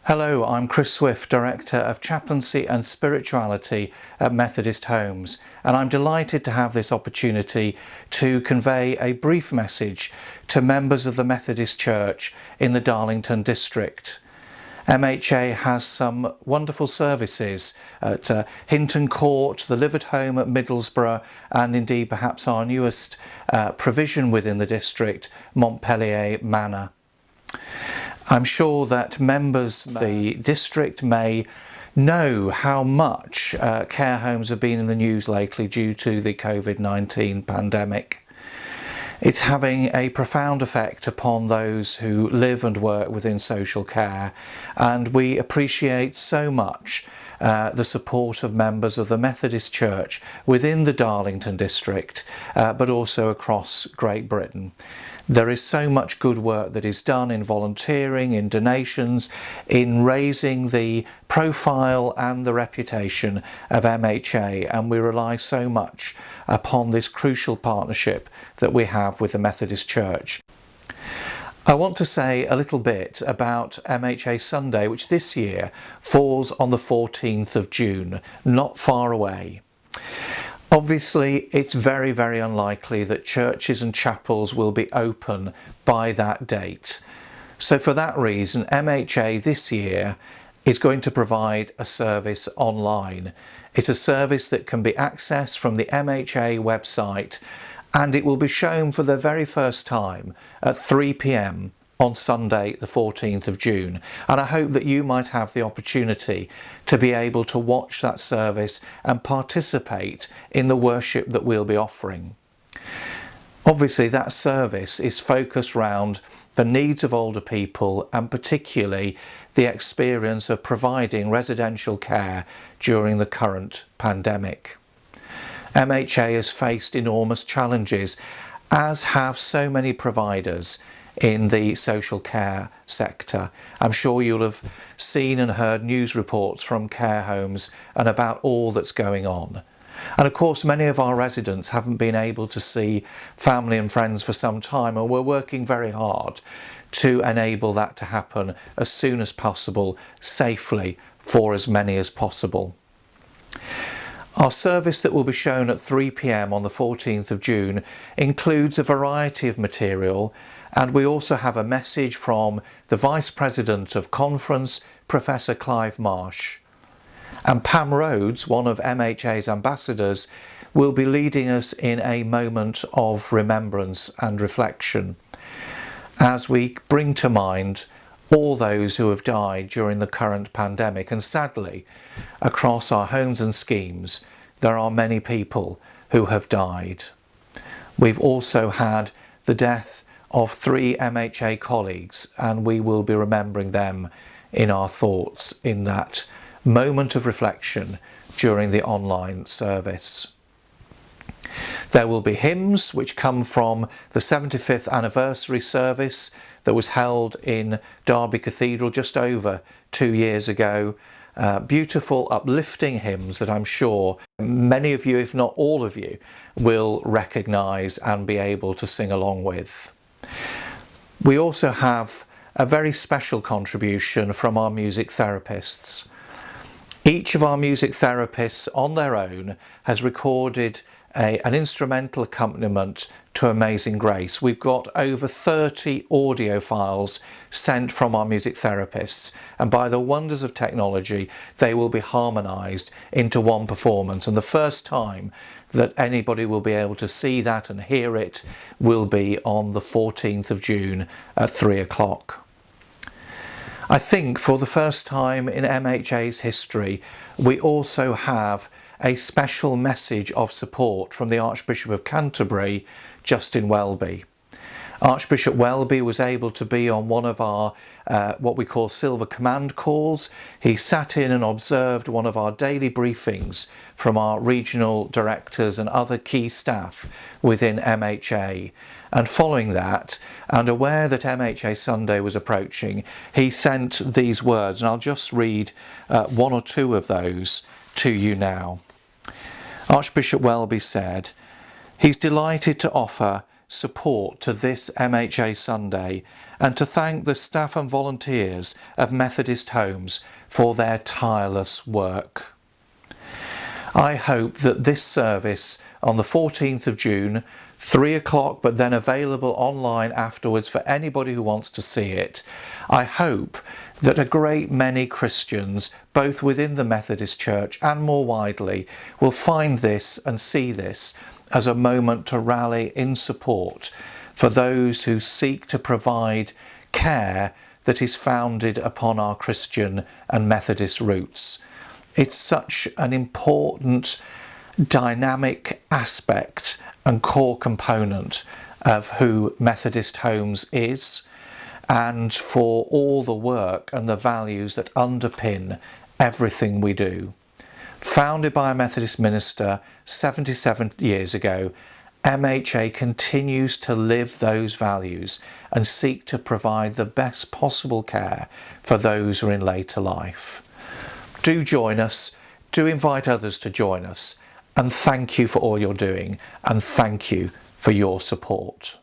Hello, I'm Chris Swift, Director of Chaplaincy and Spirituality at Methodist Homes, and I'm delighted to have this opportunity to convey a brief message to members of the Methodist Church in the Darlington District. MHA has some wonderful services at Hinton Court, the Livet Home at Middlesbrough, and indeed perhaps our newest provision within the district, Montpellier Manor. I'm sure that members of the district may know how much care homes have been in the news lately due to the COVID-19 pandemic. It's having a profound effect upon those who live and work within social care, and we appreciate so much the support of members of the Methodist Church within the Darlington District, but also across Great Britain. There is so much good work that is done in volunteering, in donations, in raising the profile and the reputation of MHA, and we rely so much upon this crucial partnership that we have with the Methodist Church. I want to say a little bit about MHA Sunday, which this year falls on the 14th of June, not far away. Obviously, it's very, very unlikely that churches and chapels will be open by that date. So for that reason, MHA this year is going to provide a service online. It's a service that can be accessed from the MHA website, and it will be shown for the very first time at 3 p.m. on Sunday the 14th of June, and I hope that you might have the opportunity to be able to watch that service and participate in the worship that we'll be offering. Obviously that service is focused around the needs of older people, and particularly the experience of providing residential care during the current pandemic. MHA has faced enormous challenges, as have so many providers in the social care sector. I'm sure you'll have seen and heard news reports from care homes and about all that's going on. And of course, many of our residents haven't been able to see family and friends for some time, and we're working very hard to enable that to happen as soon as possible, safely for as many as possible. Our service that will be shown at 3 p.m. on the 14th of June includes a variety of material, and we also have a message from the Vice President of Conference, Professor Clive Marsh. And Pam Rhodes, one of MHA's ambassadors, will be leading us in a moment of remembrance and reflection as we bring to mind all those who have died during the current pandemic. And sadly, across our homes and schemes, there are many people who have died. We've also had the death of 3 MHA colleagues, and we will be remembering them in our thoughts in that moment of reflection during the online service. There will be hymns which come from the 75th anniversary service that was held in Derby Cathedral just over 2 years ago. Beautiful, uplifting hymns that I'm sure many of you, if not all of you, will recognise and be able to sing along with. We also have a very special contribution from our music therapists. Each of our music therapists on their own has recorded an instrumental accompaniment to Amazing Grace. We've got over 30 audio files sent from our music therapists, and by the wonders of technology they will be harmonised into one performance, and the first time that anybody will be able to see that and hear it will be on the 14th of June at 3 o'clock. I think for the first time in MHA's history we also have a special message of support from the Archbishop of Canterbury, Justin Welby. Archbishop Welby was able to be on one of our what we call Silver Command calls. He sat in and observed one of our daily briefings from our regional directors and other key staff within MHA. And following that, and aware that MHA Sunday was approaching, he sent these words, and I'll just read one or two of those to you now. Archbishop Welby said, "He's delighted to offer support to this MHA Sunday, and to thank the staff and volunteers of Methodist Homes for their tireless work. I hope that this service on the 14th of June, 3 o'clock, but then available online afterwards for anybody who wants to see it, I hope that a great many Christians, both within the Methodist Church and more widely, will find this and see this as a moment to rally in support for those who seek to provide care that is founded upon our Christian and Methodist roots. It's such an important dynamic aspect and core component of who Methodist Homes is, and for all the work and the values that underpin everything we do. Founded by a Methodist minister 77 years ago, MHA continues to live those values and seek to provide the best possible care for those who are in later life. Do join us, do invite others to join us, and thank you for all you're doing, and thank you for your support.